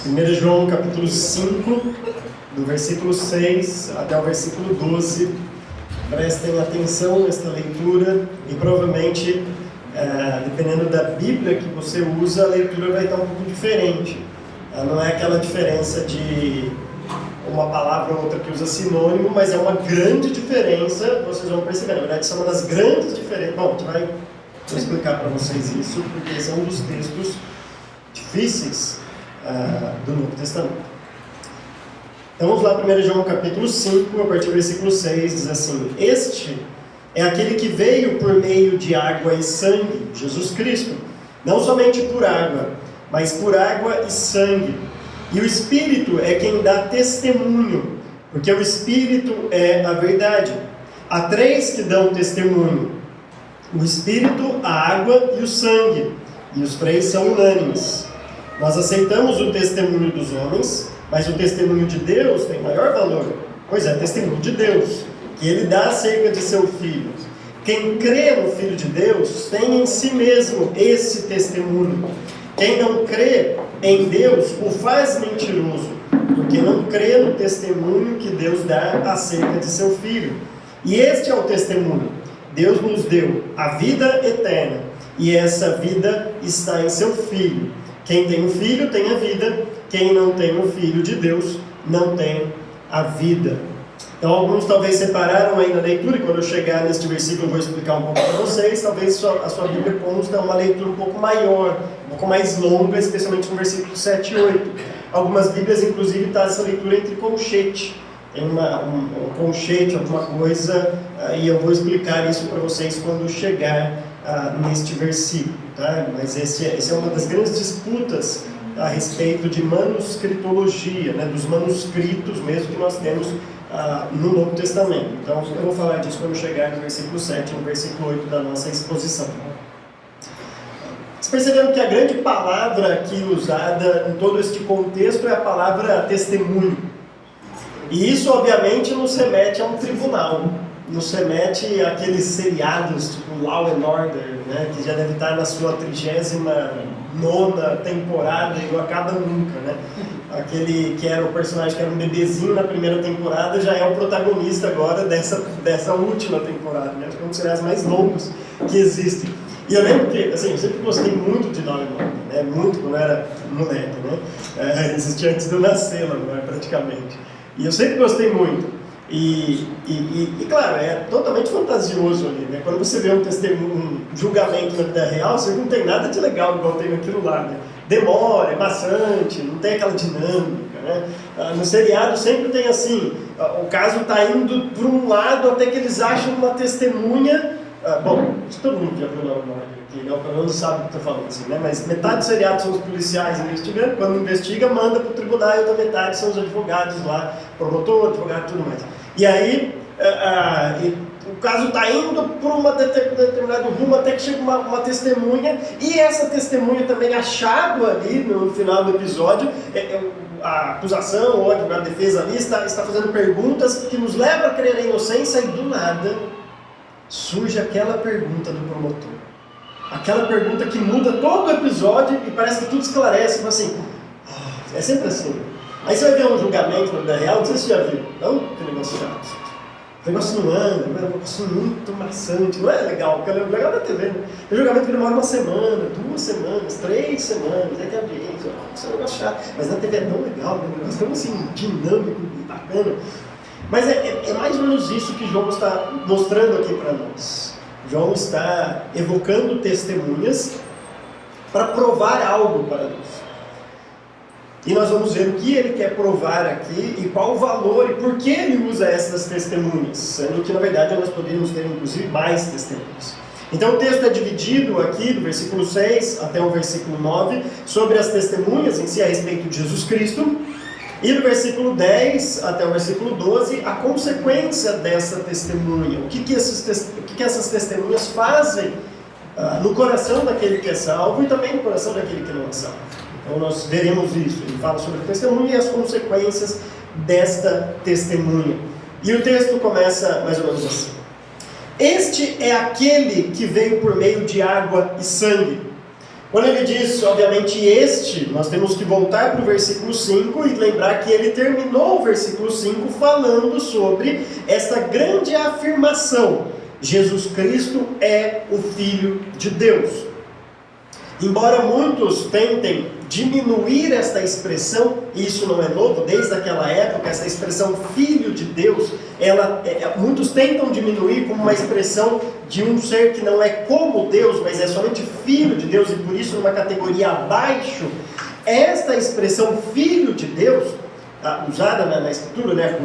1 João capítulo 5, do versículo 6 até o versículo 12. Prestem atenção nesta leitura e provavelmente, dependendo da Bíblia que você usa, a leitura vai estar um pouco diferente. Não é aquela diferença de uma palavra ou outra que usa sinônimo, mas é uma grande diferença, vocês vão perceber. Na verdade, são uma das grandes diferenças. Bom, vou explicar para vocês isso, porque esse é um dos textos difíceis do Novo Testamento. Então vamos lá, 1 João capítulo 5, a partir do versículo 6, diz assim: Este é aquele que veio por meio de água e sangue, Jesus Cristo, não somente por água, mas por água e sangue. E o Espírito é quem dá testemunho, porque o Espírito é a verdade. Há três que dão testemunho: o Espírito, a água e o sangue, e os três são unânimes. Nós aceitamos o testemunho dos homens, mas o testemunho de Deus tem maior valor. Pois é, testemunho de Deus, que Ele dá acerca de seu Filho. Quem crê no Filho de Deus tem em si mesmo esse testemunho. Quem não crê em Deus o faz mentiroso, porque não crê no testemunho que Deus dá acerca de seu Filho. E este é o testemunho: Deus nos deu a vida eterna, e essa vida está em seu Filho. Quem tem o Filho tem a vida, quem não tem o Filho de Deus não tem a vida. Então alguns talvez separaram aí na leitura, e quando eu chegar neste versículo eu vou explicar um pouco para vocês. Talvez a sua Bíblia consta uma leitura um pouco maior, um pouco mais longa, especialmente no versículo 7 e 8. Algumas Bíblias inclusive está essa leitura entre colchete. Tem um colchete, alguma coisa, e eu vou explicar isso para vocês quando chegar neste versículo, tá? Mas essa é uma das grandes disputas a respeito de manuscritologia, né? Dos manuscritos mesmo que nós temos no Novo Testamento. Então eu vou falar disso quando chegar no versículo 7 e no versículo 8 da nossa exposição. Vocês perceberam que a grande palavra aqui usada em todo este contexto é a palavra testemunho. E isso obviamente nos remete a um tribunal, nos remete àqueles seriados tipo Law and Order, né, que já deve estar na sua 39ª temporada e não acaba nunca, né? Aquele que era o personagem que era um bebezinho na primeira temporada já é o protagonista agora dessa última temporada, né? É um dos seriados mais longos que existem. E eu lembro que, assim, eu sempre gostei muito de Law and Order, né? Muito quando eu era moleque, né? Existia antes de eu nascer, né? Praticamente. E eu sempre gostei muito. E claro, é totalmente fantasioso ali, né? Quando você vê um julgamento na vida real, você não tem nada de legal igual tem naquilo lá, né? Demora, é maçante, não tem aquela dinâmica, né? No seriado sempre tem assim, o caso está indo para um lado até que eles acham uma testemunha. Bom, todo mundo já viu Law and Order aqui, né? Pelo menos sabe o que eu estou falando assim, né? Mas metade do seriado são os policiais investigando, quando investiga, manda para o tribunal, e a outra metade são os advogados lá, promotor, advogado e tudo mais. E aí, o caso está indo por um determinado rumo até que chega uma testemunha, e essa testemunha também achado ali no final do episódio, a acusação ou a advogado de defesa ali está fazendo perguntas que nos levam a crer a inocência, e do nada surge aquela pergunta do promotor. Aquela pergunta que muda todo o episódio e parece que tudo esclarece, mas assim, é sempre assim. Aí você vai ver um julgamento na vida real, não sei se você já viu, não? Que negócio chato. O negócio não anda, é um negócio muito maçante, não é legal, porque é legal da TV, né? O julgamento demora 1 semana, 2 semanas, 3 semanas, aí tem audiência, isso é um negócio chato. Mas na TV é tão legal, né? Um negócio tão assim, dinâmico e bacana. Mas é mais ou menos isso que João está mostrando aqui para nós. João está evocando testemunhas para provar algo para nós. E nós vamos ver o que ele quer provar aqui e qual o valor e por que ele usa essas testemunhas, sendo que na verdade nós poderíamos ter inclusive mais testemunhas. Então o texto é dividido aqui do versículo 6 até o versículo 9 sobre as testemunhas em si a respeito de Jesus Cristo. E do versículo 10 até o versículo 12, a consequência dessa testemunha. O que essas testemunhas fazem no coração daquele que é salvo e também no coração daquele que não é salvo. Então nós veremos isso. Ele fala sobre a testemunha e as consequências desta testemunha. E o texto começa mais ou menos assim: Este é aquele que veio por meio de água e sangue. Quando ele diz, obviamente, este, nós temos que voltar para o versículo 5 e lembrar que ele terminou o versículo 5 falando sobre essa grande afirmação: Jesus Cristo é o Filho de Deus. Embora muitos tentem diminuir esta expressão, e isso não é novo, desde aquela época, essa expressão Filho de Deus, muitos tentam diminuir como uma expressão de um ser que não é como Deus, mas é somente Filho de Deus, e por isso numa categoria abaixo. Esta expressão Filho de Deus, usada na Escritura, né,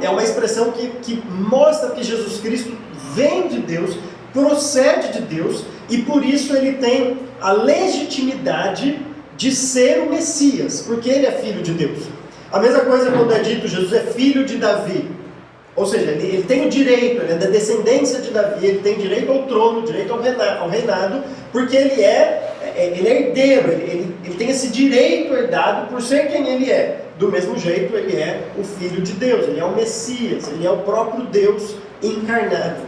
é uma expressão que mostra que Jesus Cristo vem de Deus, procede de Deus, e por isso ele tem a legitimidade de ser o Messias, porque ele é filho de Deus. A mesma coisa quando é dito Jesus é filho de Davi, ou seja, ele tem o direito, ele é da descendência de Davi, ele tem direito ao trono, direito ao reinado, porque ele é herdeiro, ele tem esse direito herdado por ser quem ele é. Do mesmo jeito, ele é o Filho de Deus, ele é o Messias, ele é o próprio Deus encarnado.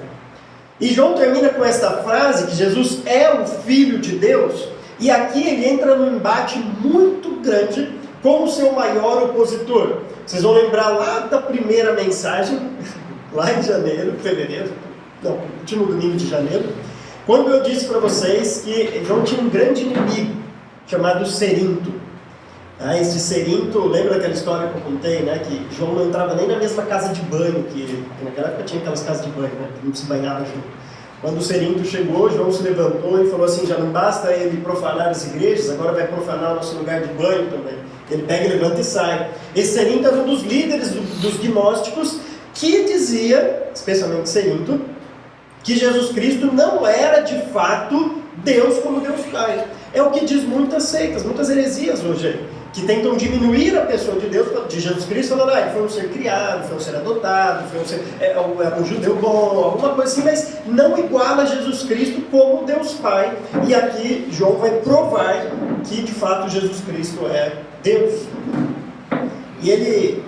E João termina com esta frase, que Jesus é o Filho de Deus, e aqui ele entra num embate muito grande com o seu maior opositor. Vocês vão lembrar lá da primeira mensagem, lá em último domingo de janeiro, quando eu disse para vocês que João tinha um grande inimigo, chamado Cerinto. Esse Cerinto, lembra daquela história que eu contei, né? Que João não entrava nem na mesma casa de banho, que naquela época tinha aquelas casas de banho, né? Que não se banhava junto. Quando o Cerinto chegou, João se levantou e falou assim: já não basta ele profanar as igrejas, agora vai profanar o nosso lugar de banho também. Ele pega, levanta e sai. Esse Cerinto era um dos líderes dos gnósticos, que dizia, especialmente Cerinto, que Jesus Cristo não era de fato Deus como Deus Pai. É o que diz muitas seitas, muitas heresias hoje, que tentam diminuir a pessoa de Deus, de Jesus Cristo, falando: ele foi um ser criado, foi um ser adotado, foi um ser um judeu bom, alguma coisa assim, mas não iguala Jesus Cristo como Deus Pai. E aqui João vai provar que de fato Jesus Cristo é Deus. E ele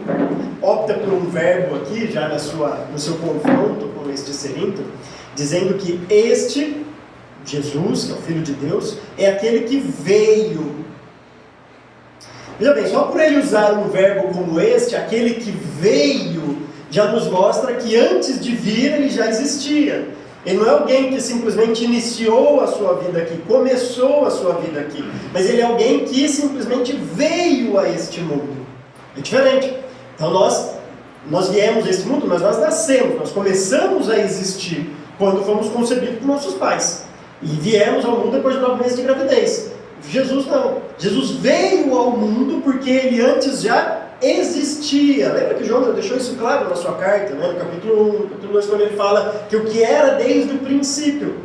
opta por um verbo aqui, já no seu confronto com este Cerinto, dizendo que este Jesus, que é o Filho de Deus, é aquele que veio. Veja bem, só por ele usar um verbo como este, aquele que veio, já nos mostra que antes de vir ele já existia. Ele não é alguém que simplesmente iniciou a sua vida aqui, começou a sua vida aqui, mas ele é alguém que simplesmente veio a este mundo. É diferente. Então nós viemos a este mundo, mas nós nascemos, nós começamos a existir quando fomos concebidos por nossos pais. E viemos ao mundo depois de 9 meses de gravidez. Jesus não. Jesus veio ao mundo porque ele antes já existia. Lembra que João já deixou isso claro na sua carta, né? No capítulo 1, capítulo 2, quando ele fala que o que era desde o princípio.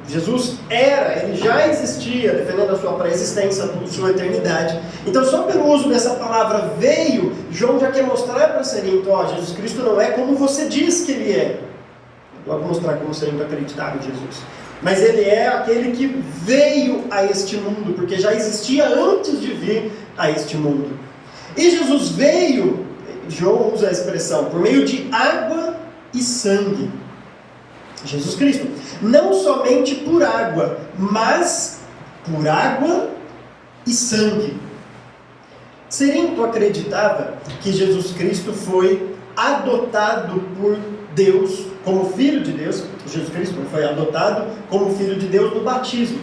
Jesus era, ele já existia, defendendo a sua pré-existência, a sua eternidade. Então, só pelo uso dessa palavra veio, João já quer mostrar para Cerinto: Jesus Cristo não é como você diz que ele é. Eu vou mostrar como Cerinto acreditava em Jesus. Mas ele é aquele que veio a este mundo, porque já existia antes de vir a este mundo. E Jesus veio, João usa a expressão, por meio de água e sangue. Jesus Cristo. Não somente por água, mas por água e sangue. Cerinto acreditava que Jesus Cristo foi adotado por Deus como Filho de Deus. Jesus Cristo foi adotado como Filho de Deus no batismo.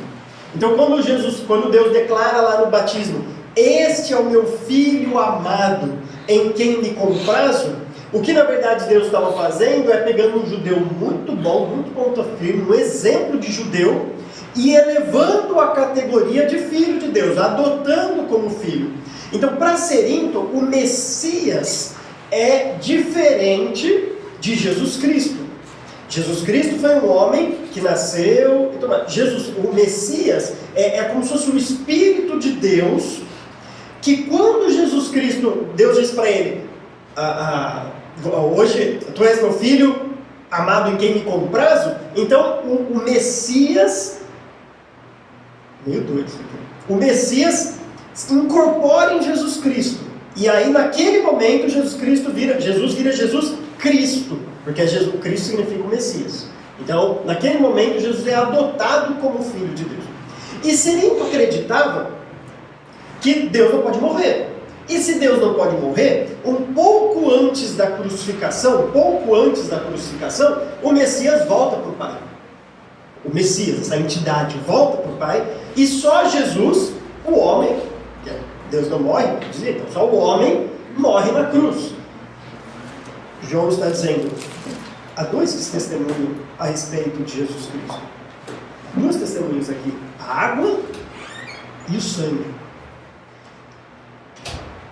Então quando Deus declara lá no batismo: este é o meu Filho amado, em quem me comprazo, o que na verdade Deus estava fazendo é pegando um judeu muito bom, muito ponta firme, um exemplo de judeu, e elevando a categoria de Filho de Deus, adotando como filho. Então, para Cerinto, o Messias é diferente de Jesus Cristo. Jesus Cristo foi um homem que nasceu. Então, o Messias é como se fosse o Espírito de Deus, que quando Jesus Cristo, Deus diz para ele: hoje tu és meu filho amado em quem me comprazo. Então o Messias, meio doido isso aqui, o Messias incorpora em Jesus Cristo, e aí naquele momento Jesus vira Jesus Cristo, porque Jesus Cristo significa o Messias. Então naquele momento Jesus é adotado como filho de Deus. E Cirinto acreditava que Deus não pode morrer. E se Deus não pode morrer, um pouco antes da crucificação, o Messias volta para o Pai. O Messias, essa entidade, volta para o Pai, e só Jesus, o homem, Deus não morre, então só o homem morre na cruz. João está dizendo, há dois que testemunham a respeito de Jesus Cristo. Duas testemunhas aqui, a água e o sangue.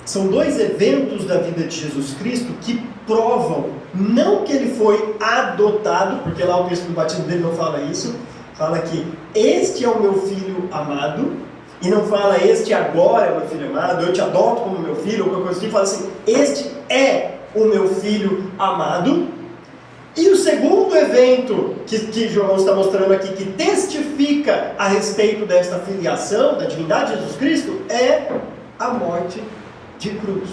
São dois eventos da vida de Jesus Cristo que provam, não que ele foi adotado, porque lá o texto do batismo dele não fala isso, fala que este é o meu filho amado, e não fala este agora é o meu filho amado, eu te adoto como meu filho, ou qualquer coisa assim, fala assim, este é o meu filho amado. E o segundo evento que João está mostrando aqui, que testifica a respeito desta filiação, da divindade de Jesus Cristo, é a morte de cruz.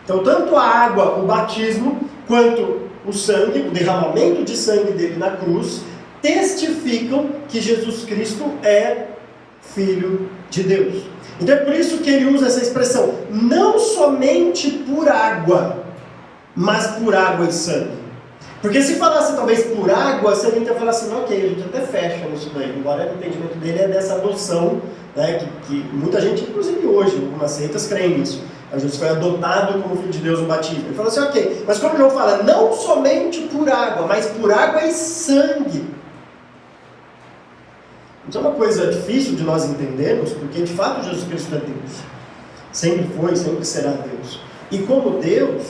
Então, tanto a água, o batismo, quanto o sangue, o derramamento de sangue dele na cruz, testificam que Jesus Cristo é Filho de Deus. Então é por isso que ele usa essa expressão, não somente por água, mas por água e sangue. Porque se falasse talvez por água, você ia falar assim, ok, a gente até fecha nisso daí, embora o entendimento dele é dessa adoção, né, que muita gente, inclusive hoje, algumas seitas creem nisso. A gente foi adotado como filho de Deus no batismo. Ele fala assim, ok, mas quando João fala, não somente por água, mas por água e sangue. Isso é uma coisa difícil de nós entendermos, porque de fato Jesus Cristo é Deus. Sempre foi, sempre será Deus. E como Deus,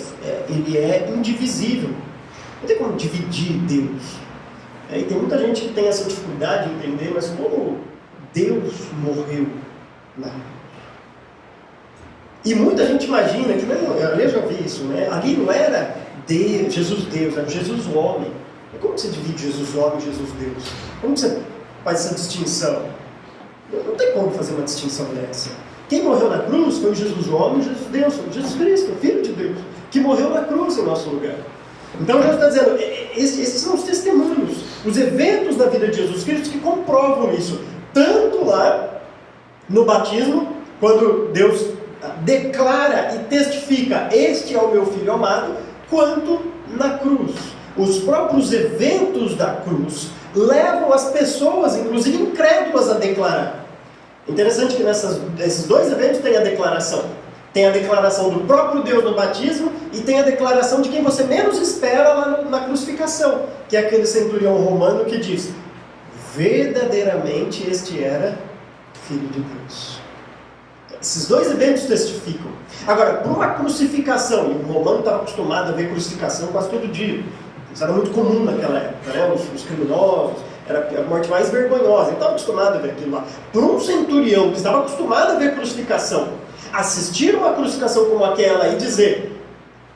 ele é indivisível. Não tem como dividir Deus. E tem muita gente que tem essa dificuldade de entender, mas como Deus morreu na cruz? E muita gente imagina que, eu já vi isso, né? Ali não era Deus, Jesus, era Jesus homem. E como você divide Jesus homem e Jesus Deus? Como você faz essa distinção? Não tem como fazer uma distinção dessa. Quem morreu na cruz foi o Jesus homem e Jesus Deus, Jesus Cristo, Filho de Deus, que morreu na cruz em nosso lugar. Então Jesus está dizendo, esses são os testemunhos, os eventos da vida de Jesus Cristo que comprovam isso. Tanto lá no batismo, quando Deus declara e testifica, este é o meu Filho amado, quanto na cruz. Os próprios eventos da cruz levam as pessoas, inclusive incrédulas, a declarar. Interessante que nesses dois eventos tem a declaração. Tem a declaração do próprio Deus no batismo e tem a declaração de quem você menos espera lá na crucificação, que é aquele centurião romano que diz, verdadeiramente este era Filho de Deus. Esses dois eventos testificam. Agora, para uma crucificação, e o romano estava acostumado a ver crucificação quase todo dia, isso era muito comum naquela época, né? Os criminosos, era a morte mais vergonhosa, ele estava acostumado a ver aquilo lá. Para um centurião que estava acostumado a ver crucificação, assistir uma crucificação como aquela e dizer,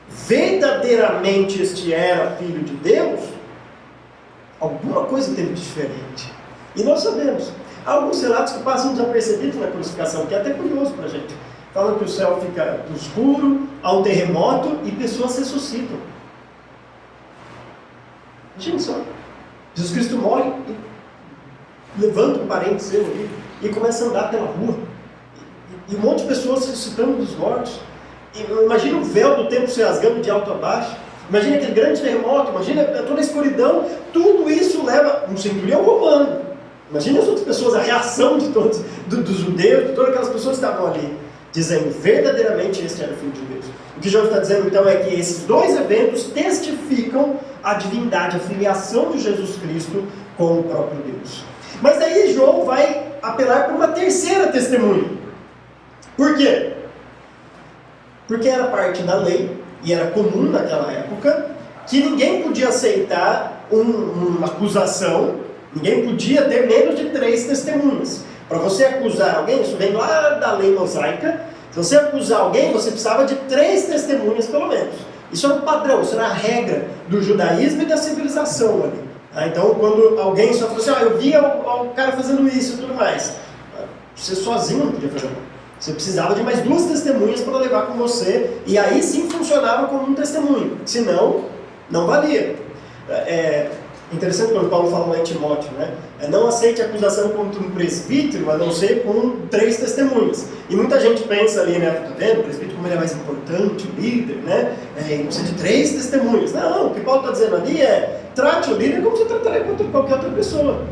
verdadeiramente este era Filho de Deus, alguma coisa teve de diferente. E nós sabemos. Há alguns relatos que passam desapercebidos na crucificação, que é até curioso para a gente. Falam que o céu fica escuro, há um terremoto e pessoas ressuscitam. Imagina só. Jesus Cristo morre e levanta um parente seu ali e começa a andar pela rua. E um monte de pessoas ressuscitando dos mortos. E imagina o véu do templo se rasgando de alto a baixo. Imagina aquele grande terremoto, imagina toda a escuridão. Tudo isso leva um centurião romano. Imagina as outras pessoas, a reação de todos, dos judeus, de todas aquelas pessoas que estavam ali, dizendo, verdadeiramente este era o Filho de Deus. O que João está dizendo então é que esses dois eventos testificam a divindade, a filiação de Jesus Cristo com o próprio Deus. Mas aí João vai apelar para uma terceira testemunha. Por quê? Porque era parte da lei, e era comum naquela época, que ninguém podia aceitar uma acusação. Ninguém podia ter menos de 3 testemunhas. Para você acusar alguém, isso vem lá da lei mosaica, se você acusar alguém, você precisava de 3 testemunhas pelo menos. Isso era um padrão, isso era a regra do judaísmo e da civilização ali. Então, quando alguém só falou assim, eu vi o cara fazendo isso e tudo mais, você sozinho não podia fazer nada. Você precisava de mais 2 testemunhas para levar com você, e aí sim funcionava como um testemunho, senão, não valia. Interessante quando Paulo fala lá em Timóteo, né? Não aceite acusação contra um presbítero, a não ser com 3 testemunhas. E muita gente pensa ali, né? Tá vendo? O presbítero, como ele é mais importante, o líder, né? Precisa de 3 testemunhas. Não, o que Paulo está dizendo ali é: trate o líder como você trataria contra qualquer outra pessoa.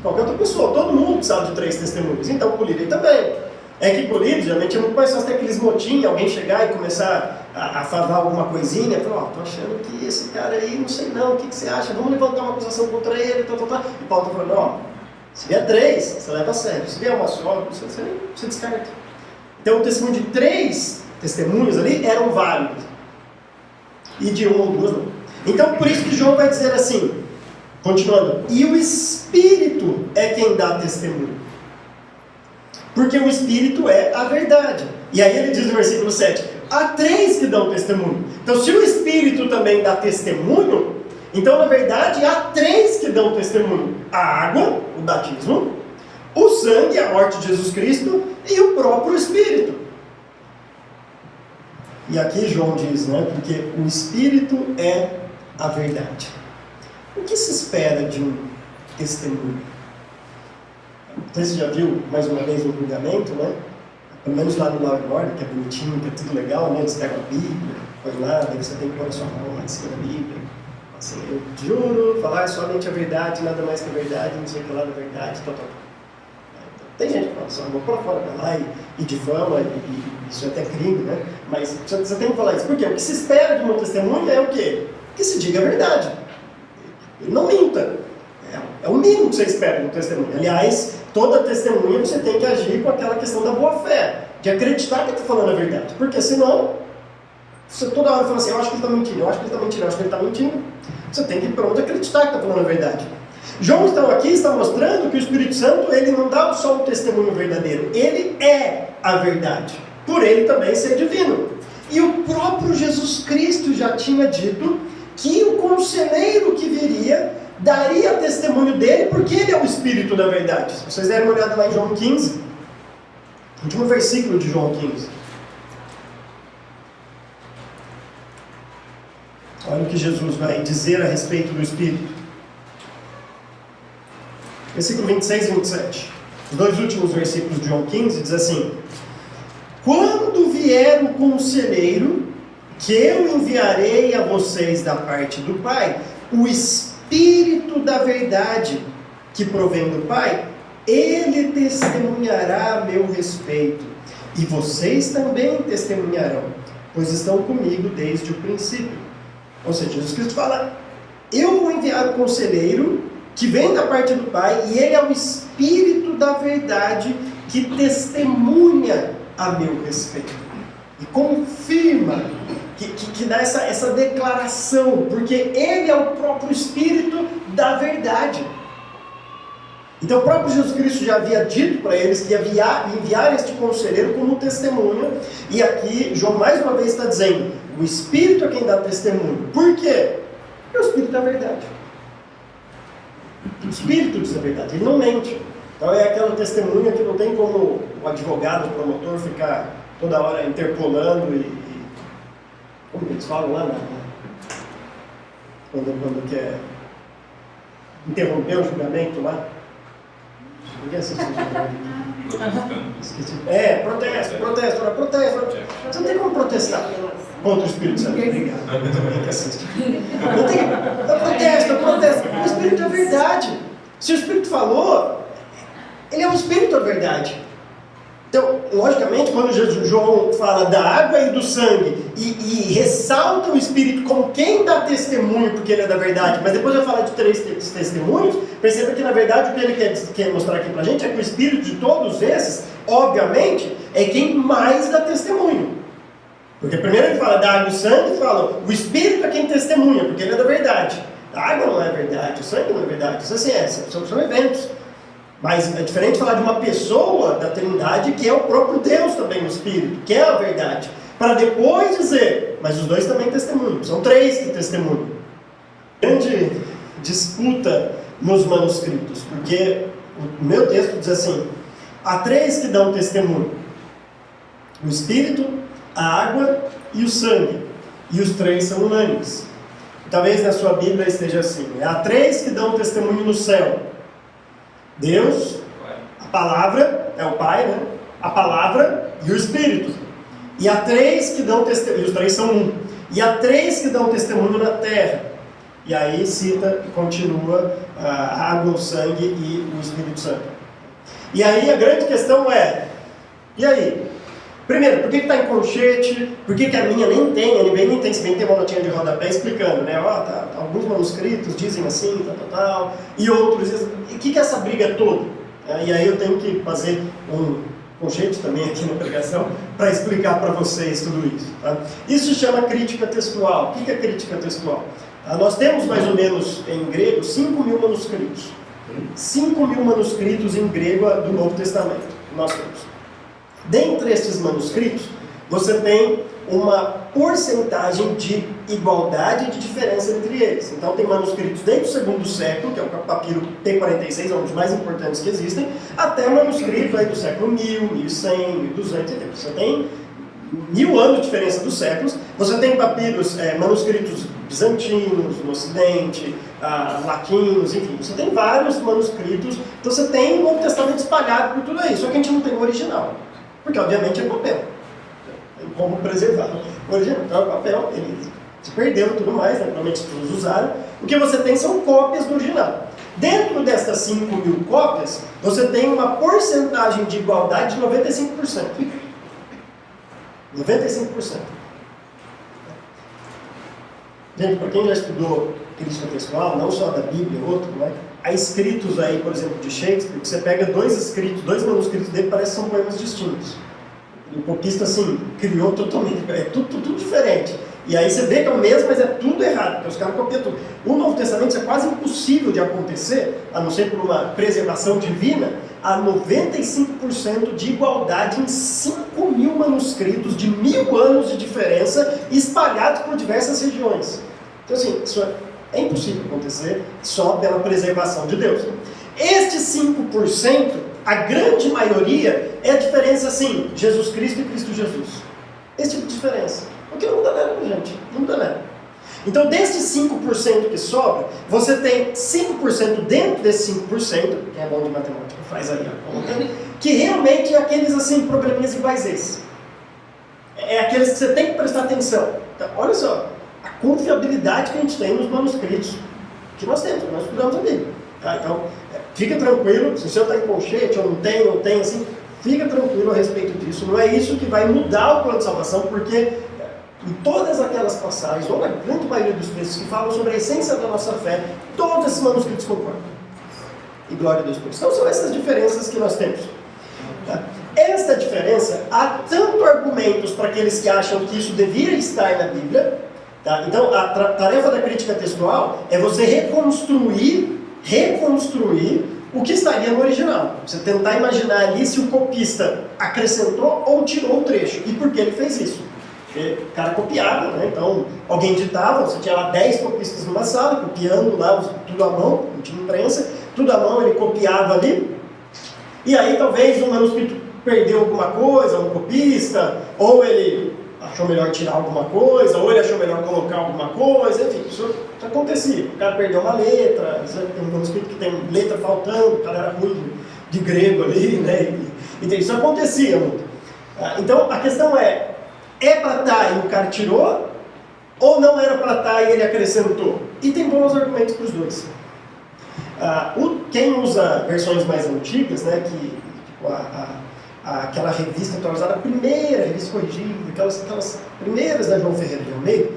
Qualquer outra pessoa. Todo mundo precisa de 3 testemunhas. Então, o líder também. É que por líder, geralmente é muito mais fácil ter aqueles motinhos, alguém chegar e começar a falar alguma coisinha, falar: tô achando que esse cara aí, não sei não, o que você acha? Vamos levantar uma acusação contra ele, tal. E Paulo está falando: se vier 3, você leva a sério. Se vier uma só, você descarta. Então o testemunho de 3 testemunhos ali eram válidos. E de 1 ou 2 não. Então por isso que João vai dizer assim, continuando: e o Espírito é quem dá testemunho. Porque o Espírito é a verdade. E aí ele diz no versículo 7, há 3 que dão testemunho. Então se o Espírito também dá testemunho, então na verdade há 3 que dão testemunho. A água, o batismo, o sangue, a morte de Jesus Cristo e o próprio Espírito. E aqui João diz, né, porque o Espírito é a verdade. O que se espera de um testemunho? Você já viu, mais uma vez, um julgamento, né? Pelo menos lá no Law & Order, que é bonitinho, que é tudo legal, né? Eles pegam a Bíblia, põe lá, daí você tem que pôr a sua mão lá em cima da Bíblia. Assim, eu juro falar somente a verdade, nada mais que a verdade, não sei o que lá da verdade, tal. Tem gente que fala assim: vou para fora pra lá e difama, e isso é até crime, né? Mas você tem que falar isso. Por quê? O que se espera de uma testemunha é o quê? Que se diga a verdade. Ele não minta. É o mínimo que você espera de um testemunho. Aliás, toda testemunha você tem que agir com aquela questão da boa-fé, de acreditar que está falando a verdade. Porque senão, você toda hora fala assim: eu acho que ele está mentindo, eu acho que ele está mentindo, eu acho que ele está mentindo. Você tem que pronto acreditar que está falando a verdade. João então aqui está mostrando que o Espírito Santo, ele não dá só um testemunho verdadeiro, ele é a verdade, por ele também ser divino. E o próprio Jesus Cristo já tinha dito que o conselheiro que viria daria testemunho dele, porque ele é o Espírito da verdade. Se vocês derem uma olhada lá em João 15, último versículo de João 15. Olha o que Jesus vai dizer a respeito do Espírito. Versículo 26 e 27. Os 2 últimos versículos de João 15 diz assim: quando vier o conselheiro, que eu enviarei a vocês da parte do Pai, o Espírito da verdade, que provém do Pai, ele testemunhará a meu respeito, e vocês também testemunharão, pois estão comigo desde o princípio. Ou seja, Jesus Cristo fala: eu vou enviar o conselheiro, que vem da parte do Pai, e ele é o Espírito da verdade, que testemunha a meu respeito, e confirma, que dá essa declaração, porque ele é o próprio Espírito da verdade. Então o próprio Jesus Cristo já havia dito para eles que ia enviar este conselheiro como testemunha, e aqui João mais uma vez está dizendo: o Espírito é quem dá testemunho. Por quê? Porque o Espírito é a verdade. O Espírito diz a verdade, ele não mente. Então é aquela testemunha que não tem como o advogado, o promotor ficar toda hora interpolando como eles falam lá, quando quer interromper o julgamento lá. Por que essa protesto. Você não tem como protestar contra o Espírito Santo. Obrigado. Também que assiste. Não tem. Protesto. O Espírito é verdade. Se o Espírito falou, ele é o Espírito da verdade. Então, logicamente, quando João fala da água e do sangue e ressalta o Espírito como quem dá testemunho, porque ele é da verdade, mas depois vai falar de 3 testemunhos, perceba que na verdade o que ele quer mostrar aqui pra gente é que o Espírito de todos esses, obviamente, é quem mais dá testemunho. Porque primeiro ele fala da água e do sangue, e fala o Espírito é quem testemunha, porque ele é da verdade. A água não é verdade, o sangue não é verdade, isso assim são eventos. Mas é diferente falar de uma pessoa da Trindade que é o próprio Deus também, o Espírito, que é a verdade. Para depois dizer, mas os 2 também testemunham, são 3 que testemunham. Grande disputa nos manuscritos, porque o meu texto diz assim: há 3 que dão testemunho: o Espírito, a água e o sangue. E os 3 são unânimes. Talvez na sua Bíblia esteja assim: há três que dão testemunho no céu: Deus, a palavra, é o Pai, né? A palavra e o Espírito. E há três que dão testemunho, e os três são um. E há três que dão testemunho na terra. E aí cita e continua a água, o sangue e o Espírito Santo. E aí a grande questão é: e aí? Primeiro, por que está em colchete? Por que a minha nem tem? A NVI nem tem, se bem que tem uma notinha de rodapé explicando, né? Alguns manuscritos dizem assim, tal, e outros dizem. E o que é essa briga toda? E aí eu tenho que fazer um colchete também aqui na pregação para explicar para vocês tudo isso. Tá? Isso se chama crítica textual. O que é crítica textual? Nós temos mais ou menos em grego 5.000 manuscritos. 5.000 manuscritos em grego do Novo Testamento. Nós temos. Dentre estes manuscritos, você tem uma porcentagem de igualdade e de diferença entre eles. Então tem manuscritos desde o segundo século, que é o papiro P46, é um dos mais importantes que existem, até manuscritos aí do século 1000, 1100, 1200, entendeu? Você tem 1000 anos de diferença dos séculos. Você tem papiros, manuscritos bizantinos no Ocidente, latinos, enfim, você tem vários manuscritos. Então você tem o Novo Testamento espalhado por tudo aí, só que a gente não tem o original. Porque, obviamente, é papel. Tem como preservar o original. Então, o papel, ele se perdeu e tudo mais, né? Provavelmente as pessoas usaram. O que você tem são cópias do original. Dentro dessas 5.000 cópias, você tem uma porcentagem de igualdade de 95%. 95%. Gente, para quem já estudou crítica textual, não só da Bíblia, outro, né? Há escritos aí, por exemplo, de Shakespeare, que você pega dois manuscritos dele, parece que são poemas distintos. E o copista, assim, criou totalmente, é tudo diferente. E aí você vê que é o mesmo, mas é tudo errado, porque os caras copiam tudo. O Novo Testamento é quase impossível de acontecer, a não ser por uma preservação divina, há 95% de igualdade em 5.000 manuscritos, de 1000 anos de diferença, espalhados por diversas regiões. Então, assim, isso é impossível acontecer só pela preservação de Deus. Estes 5%, a grande maioria, é a diferença, assim, Jesus Cristo e Cristo Jesus. Esse tipo de diferença. O que não muda nada, gente. Não muda nada. Então, desses 5% que sobra, você tem 5% dentro desse 5%, quem é bom de matemática faz aí a conta, que realmente é aqueles, assim, probleminhas iguais a esse. É aqueles que você tem que prestar atenção. Então, olha só, a confiabilidade que a gente tem nos manuscritos que nós temos, que nós estudamos a Bíblia. Tá? Então, fica tranquilo, se o seu está em colchete ou não tem, assim, fica tranquilo a respeito disso. Não é isso que vai mudar o plano de salvação, porque em todas aquelas passagens, ou na grande maioria dos textos que falam sobre a essência da nossa fé, todos esses manuscritos concordam. E glória a Deus por isso. Então são essas diferenças que nós temos. Tá? Esta diferença, há tanto argumentos para aqueles que acham que isso deveria estar na Bíblia. Tá? Então a tarefa da crítica textual é você reconstruir o que estaria no original. Você tentar imaginar ali se o copista acrescentou ou tirou o trecho. E por que ele fez isso? Porque o cara copiava, né? Então alguém ditava, você tinha lá 10 copistas numa sala, copiando lá tudo à mão, não tinha imprensa, tudo à mão, ele copiava ali, e aí talvez um manuscrito perdeu alguma coisa, um copista, ou ele achou melhor tirar alguma coisa, ou ele achou melhor colocar alguma coisa, enfim, isso acontecia. O cara perdeu uma letra, tem um manuscrito que tem letra faltando, o cara era ruim de grego ali, né? Então isso acontecia muito. Então a questão é para estar e o cara tirou, ou não era para estar e ele acrescentou? E tem bons argumentos para os dois. Quem usa versões mais antigas, né, que tipo, aquela revista atualizada, a primeira revista corrigida, aquelas primeiras da João Ferreira de Almeida,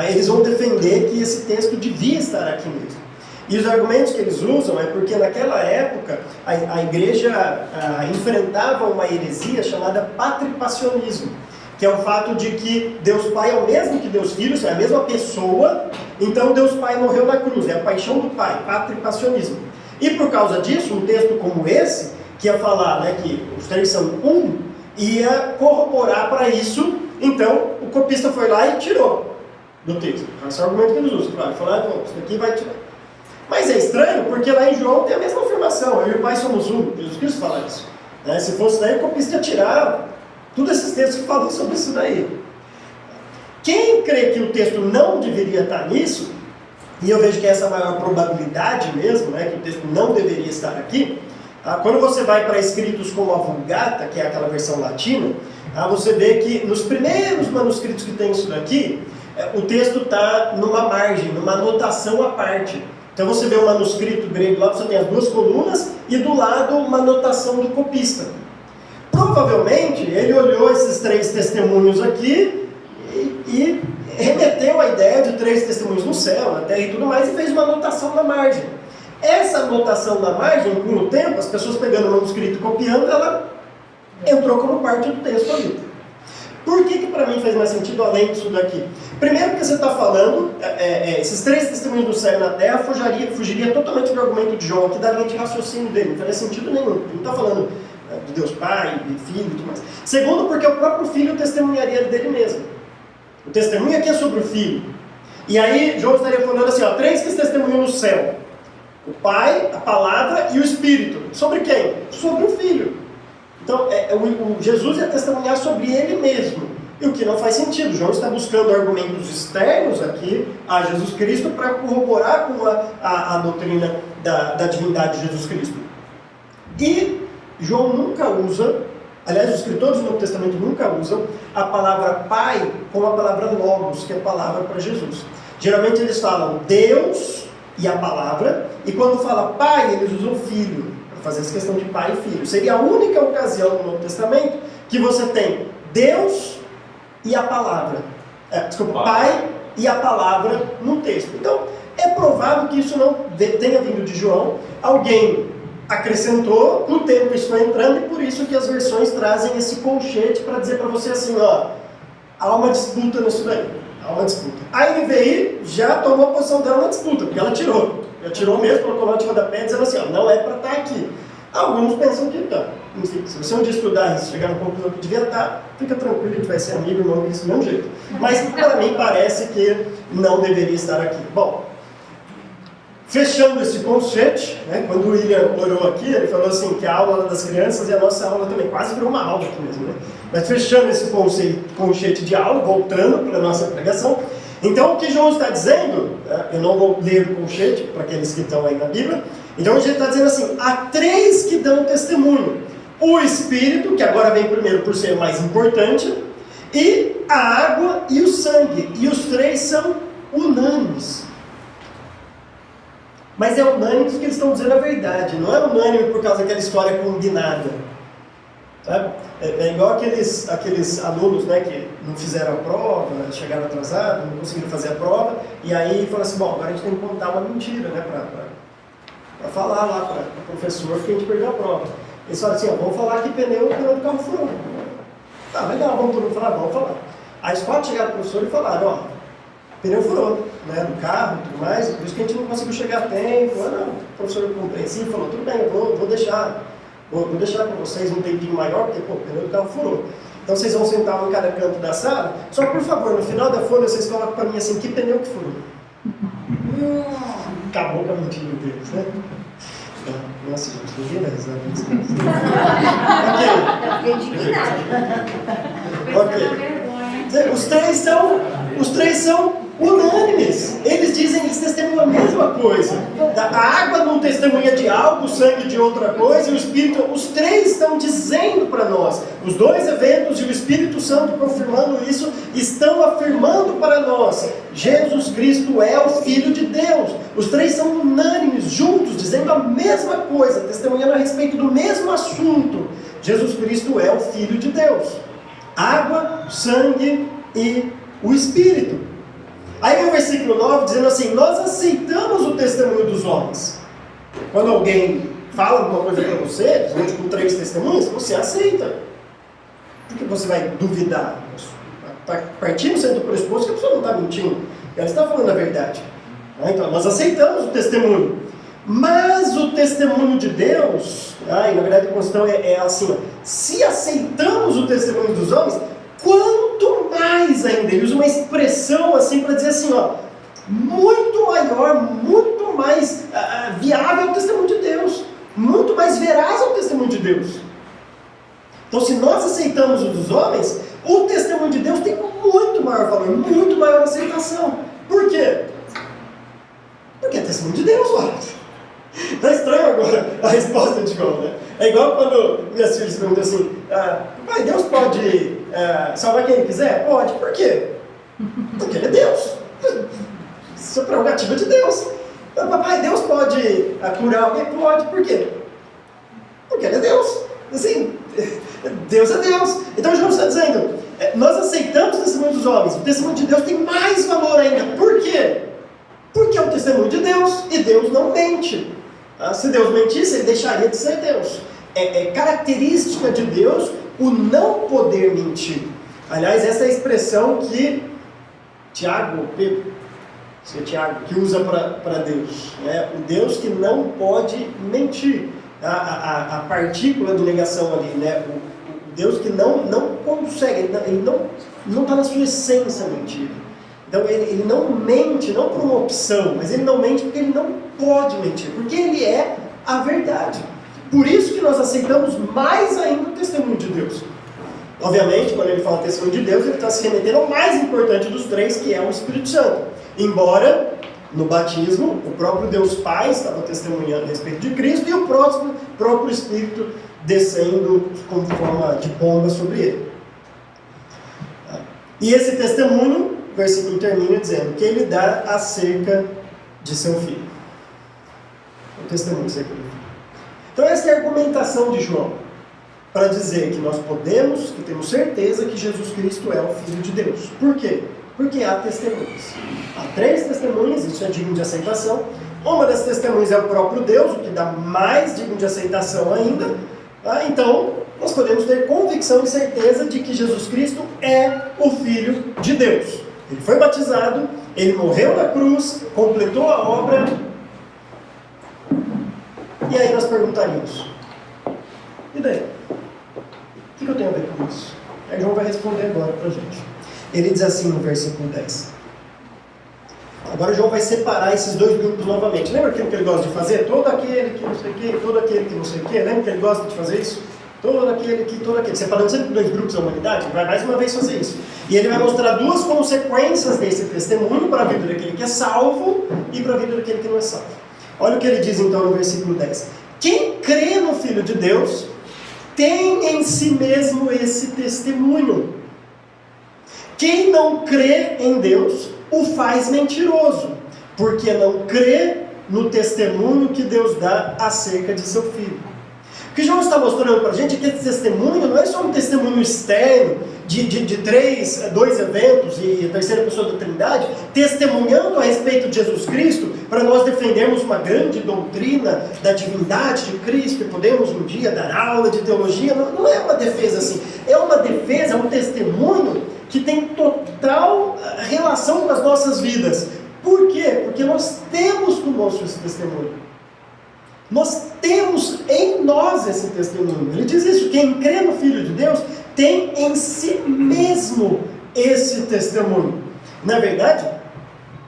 eles vão defender que esse texto devia estar aqui mesmo. E os argumentos que eles usam é porque naquela época a igreja enfrentava uma heresia chamada patripacionismo, que é o fato de que Deus Pai é o mesmo que Deus Filho, é a mesma pessoa, então Deus Pai morreu na cruz, é a paixão do Pai, patripacionismo. E por causa disso, um texto como esse, que ia falar, né, que os três são um, ia corroborar para isso, então o copista foi lá e tirou do texto. Esse é o argumento que eles usam, claro, falar, isso aqui vai tirar. Mas é estranho, porque lá em João tem a mesma afirmação, eu e o Pai somos um, Jesus Cristo fala isso. Né? Se fosse daí, o copista ia tirar todos esses textos que falam sobre isso daí. Quem crê que o texto não deveria estar nisso, e eu vejo que essa é a maior probabilidade mesmo, né, que o texto não deveria estar aqui. Quando você vai para escritos como a Vulgata, que é aquela versão latina, você vê que nos primeiros manuscritos que tem isso daqui, o texto está numa margem, numa anotação à parte. Então você vê o manuscrito grego lá, você tem as duas colunas e do lado uma anotação do copista. Provavelmente ele olhou esses 3 testemunhos aqui e remeteu a ideia de 3 testemunhos no céu, na terra e tudo mais, e fez uma anotação na margem. Essa anotação na margem, com o tempo, as pessoas pegando o manuscrito e copiando, ela entrou como parte do texto ali. Por que para mim faz mais sentido além disso daqui? Primeiro porque você está falando, esses 3 testemunhos do céu e na terra fugiria totalmente do argumento de João, aqui da linha de raciocínio dele, não faria sentido nenhum. Ele não está falando de Deus Pai, de Filho e tudo mais. Segundo, porque o próprio Filho testemunharia dele mesmo. O testemunho aqui é sobre o Filho. E aí João estaria falando assim, 3 que testemunham no céu. O Pai, a Palavra e o Espírito. Sobre quem? Sobre o Filho. Então, o Jesus ia testemunhar sobre ele mesmo. E o que não faz sentido. João está buscando argumentos externos aqui a Jesus Cristo para corroborar com a doutrina da divindade de Jesus Cristo. E João nunca usa, aliás, os escritores do Novo Testamento nunca usam a palavra Pai como a palavra Logos, que é a palavra para Jesus. Geralmente eles falam Deus e a palavra, e quando fala Pai, eles usam Filho, para fazer essa questão de Pai e Filho. Seria a única ocasião no Novo Testamento que você tem Deus e a palavra. Pai e a palavra no texto. Então, é provável que isso não tenha vindo de João. Alguém acrescentou, com o tempo isso foi entrando, e por isso que as versões trazem esse colchete para dizer para você assim, há uma disputa nisso daí. Há uma disputa. A NVI já tomou a posição dela na disputa, porque ela tirou. Ela tirou mesmo, colocou na última da pé, dizendo assim, não é para estar aqui. Alguns pensam que tá. Enfim, se você um dia estudar e chegar no conclusão que devia estar, fica tranquilo, a gente vai ser amigo, irmão, desse mesmo jeito. Mas para mim parece que não deveria estar aqui. Bom, fechando esse conceito, né, quando o William orou aqui, ele falou assim que a aula das crianças e a nossa aula também, quase virou uma aula aqui mesmo, né? Mas fechando esse conceito de aula, voltando para a nossa pregação, então o que João está dizendo, eu não vou ler o conceito para aqueles que estão aí na Bíblia, então ele está dizendo assim, há 3 que dão testemunho, o Espírito, que agora vem primeiro por ser mais importante, e a água e o sangue, e os 3 são unânimes. Mas é unânime porque eles estão dizendo a verdade, não é unânime por causa daquela história combinada. Sabe? É igual aqueles alunos, né, que não fizeram a prova, chegaram atrasados, não conseguiram fazer a prova, e aí falaram assim, bom, agora a gente tem que contar uma mentira, né, para falar lá para o professor que a gente perdeu a prova. Eles falaram assim, vamos falar que pneu do carro furou. Tá, legal, vamos todo mundo falar, vamos falar. Aí os 4 chegaram para o professor e falaram, pneu furou, né, do carro e tudo mais, por isso que a gente não conseguiu chegar a tempo. O professor compreensivo falou, tudo bem, eu vou deixar para vocês um tempinho maior, porque o pneu do carro furou. Então vocês vão sentar um em cada canto da sala, só por favor, no final da folha vocês colocam para mim assim, que pneu que furou. Acabou com a mentira deles, né? Nossa, gente, ninguém vai rezar por isso. Ok. Os três são unânimes. Eles dizem, eles testemunham a mesma coisa. A água não testemunha de algo, o sangue de outra coisa, e o Espírito, os 3 estão dizendo para nós. Os 2 eventos e o Espírito Santo confirmando isso, estão afirmando para nós. Jesus Cristo é o Filho de Deus. Os 3 são unânimes, juntos, dizendo a mesma coisa, testemunhando a respeito do mesmo assunto. Jesus Cristo é o Filho de Deus. Água, sangue e o Espírito. Aí no versículo 9, dizendo assim, nós aceitamos o testemunho dos homens. Quando alguém fala alguma coisa para você, principalmente com 3 testemunhas, você aceita. Por que você vai duvidar? Partindo sendo pressuposto que a pessoa não está mentindo, ela está falando a verdade. Então, nós aceitamos o testemunho. Mas o testemunho de Deus, e na verdade a questão é assim, se aceitamos o testemunho dos homens, quanto mais ainda, ele usa uma expressão assim para dizer assim, muito maior, muito mais viável é o testemunho de Deus, muito mais veraz é o testemunho de Deus. Então, se nós aceitamos o dos homens, o testemunho de Deus tem muito maior valor, muito maior aceitação. Por quê? testemunho de Deus, ué. Tá estranho agora a resposta de João, né? É igual quando minhas filhas perguntam assim, pai, Deus pode salvar quem ele quiser? Pode. Por quê? Porque ele é Deus. Isso é prerrogativa de Deus. Papai, Deus pode curar alguém? Pode. Por quê? Porque ele é Deus. Assim, Deus é Deus. Então João está dizendo, nós aceitamos o testemunho dos homens. O testemunho de Deus tem mais valor ainda. Por quê? Porque é o testemunho de Deus e Deus não mente. Se Deus mentisse, ele deixaria de ser Deus. É característica de Deus o não poder mentir. Aliás, essa é a expressão que Tiago, Pedro, que usa para Deus. O Deus que não pode mentir. A partícula de negação ali, o Deus que não consegue, ele não está na sua essência mentir. Então ele não mente, não por uma opção, mas ele não mente porque ele não pode mentir, porque ele é a verdade. Por isso que nós aceitamos mais ainda o testemunho de Deus. Obviamente, quando ele fala testemunho de Deus, ele está se remetendo ao mais importante dos três, que é o Espírito Santo. Embora, no batismo, o próprio Deus Pai estava testemunhando a respeito de Cristo e o próprio Espírito descendo como forma de pomba sobre ele. E esse testemunho, o versículo termina dizendo que ele dá acerca de seu filho. O testemunho acerca do filho. Então essa é a argumentação de João, para dizer que nós podemos e temos certeza que Jesus Cristo é o Filho de Deus. Por quê? Porque há testemunhas. Há 3 testemunhas, isso é digno de aceitação. Uma das testemunhas é o próprio Deus, o que dá mais digno de aceitação ainda. Então, nós podemos ter convicção e certeza de que Jesus Cristo é o Filho de Deus. Ele foi batizado, ele morreu na cruz, completou a obra. E aí nós perguntaríamos, e daí? O que eu tenho a ver com isso? Aí João vai responder agora para a gente. Ele diz assim no versículo 10. Agora João vai separar esses 2 grupos novamente. Lembra aquilo que ele gosta de fazer? Todo aquele que não sei o que, todo aquele que não sei o que. Lembra que ele gosta de fazer isso? Todo aquele que, todo aquele. Separando sempre 2 grupos da humanidade, ele vai mais uma vez fazer isso. E ele vai mostrar 2 consequências desse testemunho para a vida daquele que é salvo e para a vida daquele que não é salvo. Olha o que ele diz então no versículo 10. Quem crê no Filho de Deus tem em si mesmo esse testemunho. Quem não crê em Deus o faz mentiroso, porque não crê no testemunho que Deus dá acerca de seu Filho. O que João está mostrando para a gente é que esse testemunho não é só um testemunho externo de 2 eventos e a terceira pessoa da Trindade, testemunhando a respeito de Jesus Cristo, para nós defendermos uma grande doutrina da divindade de Cristo, e podemos um dia dar aula de teologia. Não é uma defesa assim, é uma defesa, é um testemunho que tem total relação com as nossas vidas. Por quê? Porque nós temos conosco esse testemunho. Nós temos em nós esse testemunho. Ele diz isso, quem crê no Filho de Deus tem em si mesmo esse testemunho. Na verdade,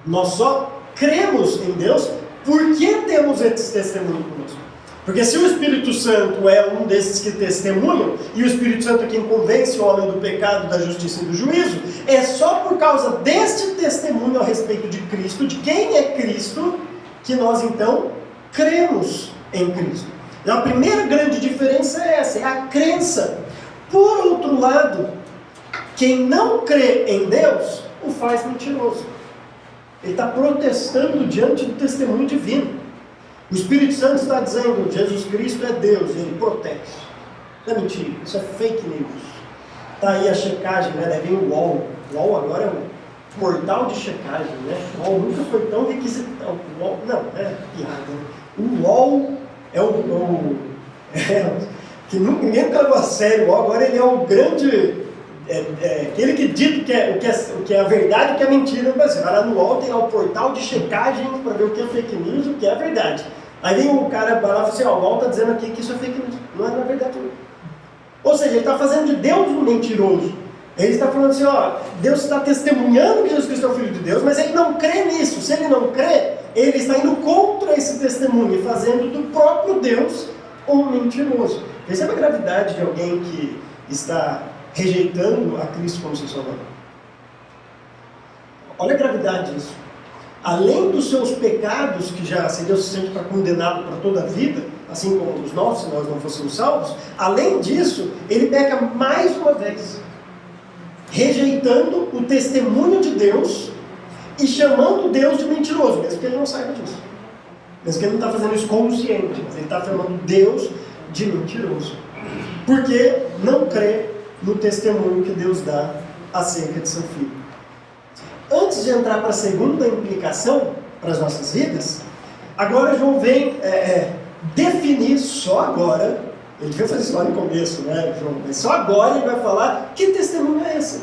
nós só cremos em Deus porque temos esse testemunho conosco. Porque se o Espírito Santo é um desses que testemunham, e o Espírito Santo é quem convence o homem do pecado, da justiça e do juízo, é só por causa deste testemunho a respeito de Cristo, de quem é Cristo, que nós então cremos em Cristo. Então a primeira grande diferença é essa, é a crença. Por outro lado, quem não crê em Deus, o faz mentiroso. Ele está protestando diante do testemunho divino. O Espírito Santo está dizendo, Jesus Cristo é Deus, e ele protege. Não é mentira, isso é fake news. Está aí a checagem, né? Daí vem o UOL. O UOL agora é um portal de checagem, né? O UOL nunca foi tão requisitado. O UOL, não, é piada. O UOL é que ninguém nunca levou a sério. O UOL agora ele é o grande... aquele que dita o que é a verdade e o que é mentira. Você vai lá no UOL, tem lá o portal de checagem para ver o que é fake news e o que é a verdade. Aí vem o cara vai lá e fala assim, o UOL está dizendo aqui que isso é fake news. Não é na verdade não. Ou seja, ele está fazendo de Deus um mentiroso. Ele está falando assim, Deus está testemunhando que Jesus Cristo é o Filho de Deus, mas ele não crê nisso. Se ele não crê, ele está indo contra esse testemunho e fazendo do próprio Deus um mentiroso. Perceba a gravidade de alguém que está rejeitando a Cristo como seu Salvador. Olha a gravidade disso. além dos seus pecados, que já seria o suficiente para condená-lo para toda a vida, assim como os nossos, se nós não fôssemos salvos, além disso, ele peca mais uma vez, rejeitando o testemunho de Deus e chamando Deus de mentiroso, mesmo que ele não saiba disso. Mesmo que ele não está fazendo isso consciente, mas ele está chamando Deus de mentiroso. Porque não crê no testemunho que Deus dá acerca de seu Filho. Antes de entrar para a segunda implicação para as nossas vidas, agora João vem definir só agora, ele devia fazer isso lá no começo, né, João? Mas só agora ele vai falar que testemunho é esse.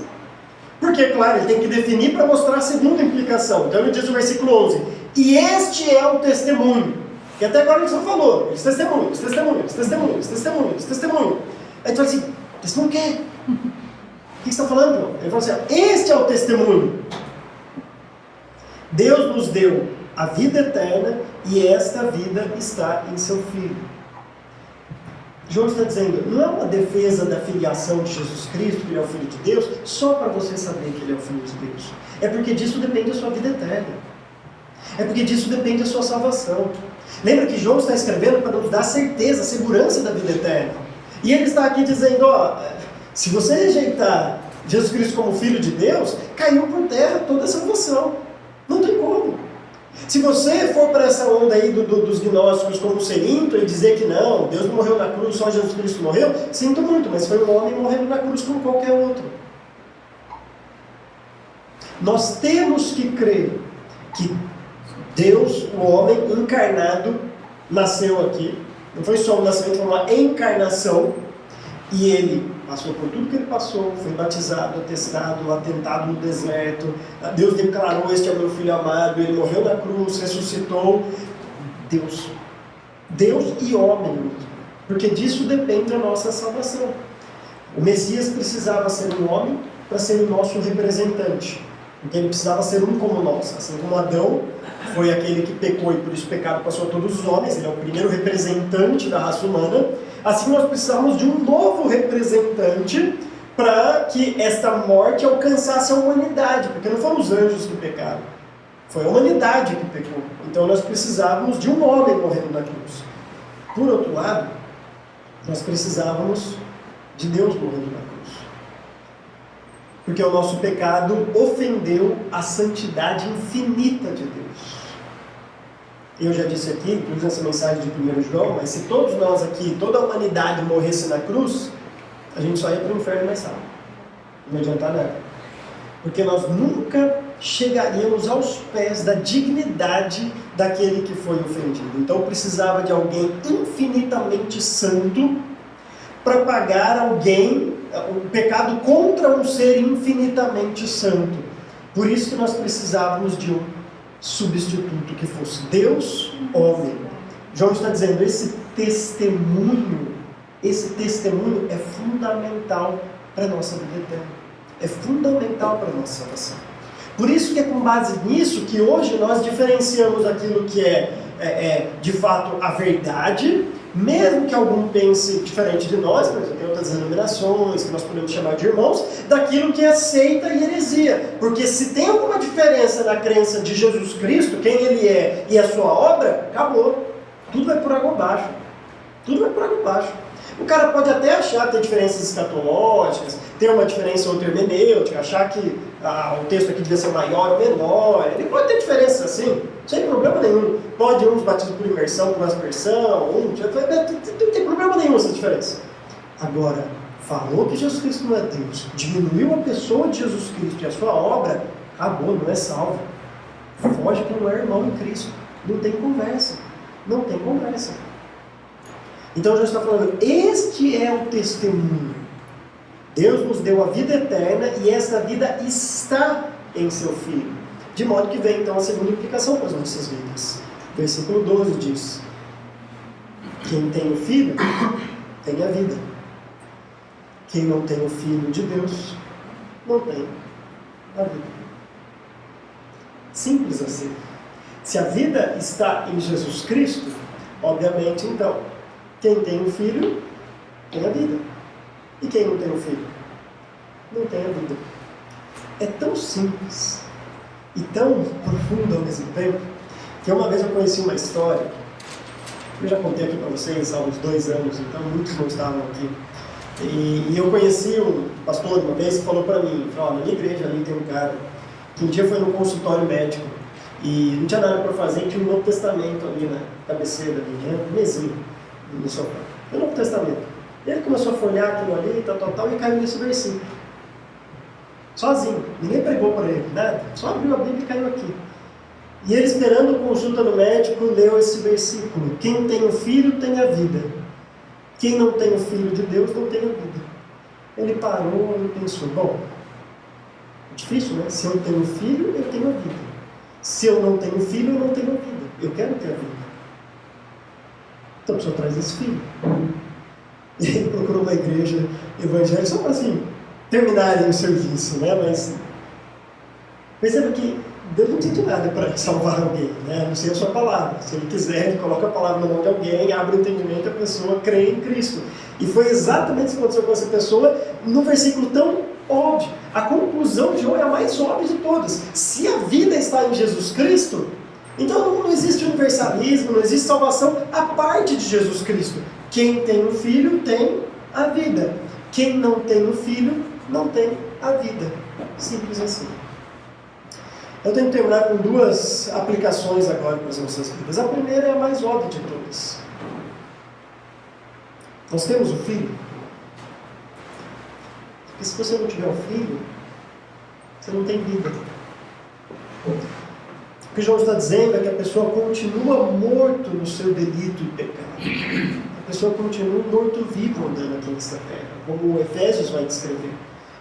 Porque, claro, ele tem que definir para mostrar a segunda implicação. Então ele diz no versículo 11, e este é o testemunho. Que até agora ele só falou, eles testemunham, eles testemunham, eles testemunham, eles testemunham, eles testemunham. Aí tu fala assim, testemunho o quê? O que você está falando, João? Ele fala assim, este é o testemunho. Deus nos deu a vida eterna e esta vida está em seu Filho. João está dizendo, não é uma defesa da filiação de Jesus Cristo, que ele é o Filho de Deus, só para você saber que ele é o Filho de Deus. É porque disso depende a sua vida eterna. É porque disso depende a sua salvação. Lembra que João está escrevendo para nos dar certeza, segurança da vida eterna. E ele está aqui dizendo, se você rejeitar Jesus Cristo como Filho de Deus, caiu por terra toda a salvação. Não tem como. Se você for para essa onda aí dos gnósticos como Serinto e dizer que não, Deus não morreu na cruz, só Jesus Cristo morreu, sinto muito, mas foi um homem morrendo na cruz como qualquer outro. Nós temos que crer que Deus, o homem encarnado, nasceu aqui. Não foi só um nascimento, foi uma encarnação. E ele passou por tudo que ele passou, foi batizado, atestado, atentado no deserto. Deus declarou, este é o meu filho amado, ele morreu na cruz, ressuscitou. Deus e homem mesmo. Porque disso depende a nossa salvação. O Messias precisava ser um homem para ser o nosso representante. Porque ele precisava ser um como nós. Assim como Adão foi aquele que pecou e por isso o pecado passou a todos os homens, ele é o primeiro representante da raça humana. Assim nós precisamos de um novo representante para que esta morte alcançasse a humanidade, porque não foram os anjos que pecaram, foi a humanidade que pecou. Então nós precisávamos de um homem morrendo na cruz. Por outro lado, nós precisávamos de Deus morrendo na cruz, porque o nosso pecado ofendeu a santidade infinita de Deus. Eu já disse aqui, inclusive nessa mensagem de 1 João, mas se todos nós aqui, toda a humanidade morresse na cruz, a gente só ia para o inferno mais rápido. Não adianta nada. Porque nós nunca chegaríamos aos pés da dignidade daquele que foi ofendido. Então precisava de alguém infinitamente santo para pagar alguém, o pecado contra um ser infinitamente santo. Por isso que nós precisávamos de um substituto que fosse Deus, homem. João está dizendo, esse testemunho é fundamental para a nossa vida eterna. É fundamental para a nossa salvação. Por isso que é com base nisso que hoje nós diferenciamos aquilo que é de fato a verdade, mesmo que algum pense diferente de nós, por exemplo, em outras denominações, que nós podemos chamar de irmãos, daquilo que é seita e heresia. Porque se tem alguma diferença na crença de Jesus Cristo, quem ele é e a sua obra, acabou. Tudo vai por água abaixo. Tudo vai por água abaixo. O cara pode até achar ter diferenças escatológicas, ter uma diferença outra hermenêutica, achar que o texto aqui devia ser maior ou menor. Ele pode ter diferenças assim, sem problema nenhum. Pode uns batizam por imersão, por aspersão, não tem problema nenhum essa diferença. Agora, falou que Jesus Cristo não é Deus, diminuiu a pessoa de Jesus Cristo e a sua obra, acabou, não é salvo. Foge que não é irmão em Cristo. Não tem conversa. Não tem conversa. Então já está falando, este é o testemunho. Deus nos deu a vida eterna e esta vida está em seu Filho. De modo que vem então a segunda implicação para as nossas vidas. Versículo 12 diz, quem tem o Filho, tem a vida. Quem não tem o Filho de Deus, não tem a vida. Simples assim. Se a vida está em Jesus Cristo, obviamente então, quem tem o Filho, tem a vida. E quem não tem o Filho, não tem a vida. É tão simples e tão profundo ao mesmo tempo, que uma vez eu conheci uma história, eu já contei aqui para vocês há uns 2 anos, então muitos não estavam aqui. E eu conheci um pastor uma vez que falou para mim, falou, na minha igreja ali tem um cara que um dia foi no consultório médico e não tinha nada para fazer, tinha um Novo Testamento ali na cabeceira, ali, né? Um mesinho no sofá. O Novo Testamento. Ele começou a folhear aquilo ali, tal, e caiu nesse versículo. Sozinho. Ninguém pregou para ele, nada. Só abriu a Bíblia e caiu aqui. E ele, esperando consulta do médico, leu esse versículo. Quem tem o Filho tem a vida. Quem não tem o Filho de Deus não tem a vida. Ele parou e pensou, bom, é difícil, né? Se eu tenho filho, eu tenho a vida. Se eu não tenho filho, eu não tenho a vida. Eu quero ter a vida. Então o senhor traz esse filho. E ele procurou uma igreja evangélica só para assim, terminarem o serviço, né? Mas perceba que Deus não precisa de nada para salvar alguém, né? A não ser a sua palavra. Se Ele quiser, Ele coloca a palavra na mão de alguém, abre o entendimento e a pessoa crê em Cristo. E foi exatamente isso que aconteceu com essa pessoa no versículo tão óbvio. A conclusão de João é a mais óbvia de todas. Se a vida está em Jesus Cristo, então não existe universalismo, não existe salvação à parte de Jesus Cristo. Quem tem o Filho tem a vida. Quem não tem o Filho não tem a vida. Simples assim. Eu tenho que terminar com 2 aplicações agora para as nossas vidas. A primeira é a mais óbvia de todas. Nós temos o Filho. Porque se você não tiver o Filho, você não tem vida. O que João está dizendo é que a pessoa continua morto no seu delito e pecado. A pessoa continua morto-vivo andando aqui nesta terra, como o Efésios vai descrever.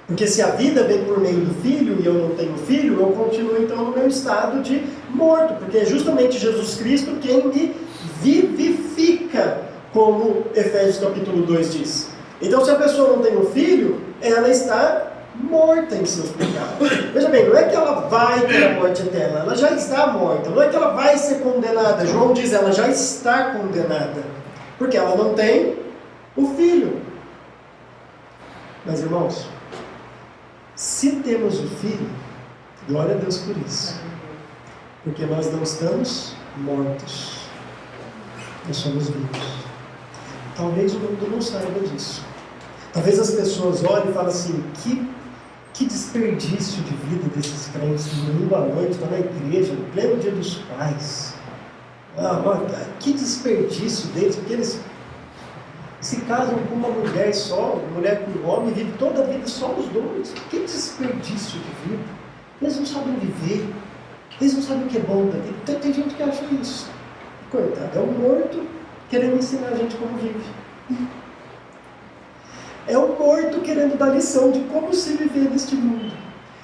Porque se a vida vem por meio do Filho e eu não tenho Filho, eu continuo então no meu estado de morto, porque é justamente Jesus Cristo quem me vivifica, como Efésios capítulo 2 diz. Então se a pessoa não tem o Filho, ela está morta em seus pecados. Veja bem, não é que ela vai ter a morte eterna, ela já está morta. Não é que ela vai ser condenada. João diz, ela já está condenada, porque ela não tem o Filho. Mas irmãos, se temos o Filho, glória a Deus por isso. Porque nós não estamos mortos. Nós somos vivos. Talvez o mundo não saiba disso. Talvez as pessoas olhem e falem assim, que desperdício de vida desses crentes no domingo à noite, estão na igreja, no pleno dia dos pais. Que desperdício deles, porque eles se casam com uma mulher só, mulher com um homem, vivem toda a vida só os dois. Que desperdício de vida. Eles não sabem viver. Eles não sabem o que é bom da vida. Tem gente que acha isso. Coitado, é um morto querendo ensinar a gente como vive. É um morto querendo dar lição de como se viver neste mundo.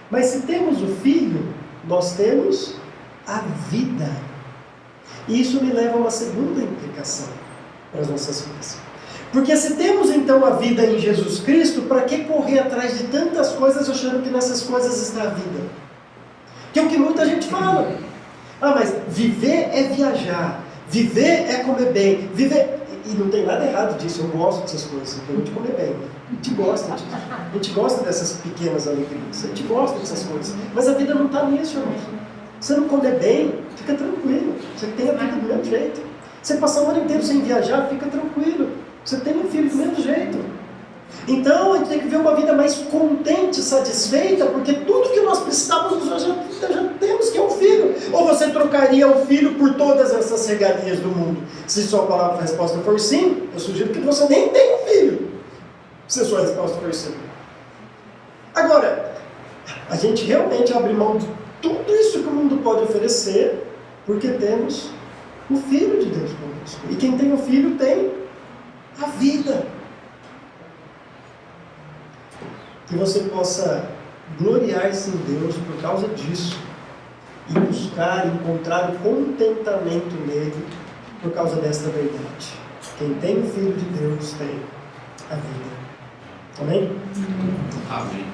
Mas se temos o Filho, nós temos a vida. E isso me leva a uma segunda implicação para as nossas vidas. Porque se temos então a vida em Jesus Cristo, para que correr atrás de tantas coisas achando que nessas coisas está a vida? Que é o que muita gente fala. Mas viver é viajar, viver é comer bem, viver... E não tem nada errado disso, eu gosto dessas coisas, a gente comer bem. A gente gosta dessas pequenas alegrias, a gente gosta dessas coisas. Mas a vida não está nisso, irmão. Você não comer bem, fica tranquilo. Você tem a vida do mesmo jeito. Você passar o ano inteiro sem viajar, fica tranquilo. Você tem um filho do mesmo jeito. Então a gente tem que ver uma vida mais contente, satisfeita, porque tudo que nós precisamos nós já temos, que é o Filho. Ou você trocaria o Filho por todas essas regalias do mundo? Se sua palavra, a resposta for sim, eu sugiro que você nem tenha um filho, se a sua resposta for sim. Agora, a gente realmente abre mão de tudo isso que o mundo pode oferecer, porque temos o Filho de Deus conosco. E quem tem o Filho tem a vida. Que você possa gloriar-se em Deus por causa disso e buscar, encontrar o contentamento nele por causa desta verdade. Quem tem o Filho de Deus tem a vida. Amém? Amém.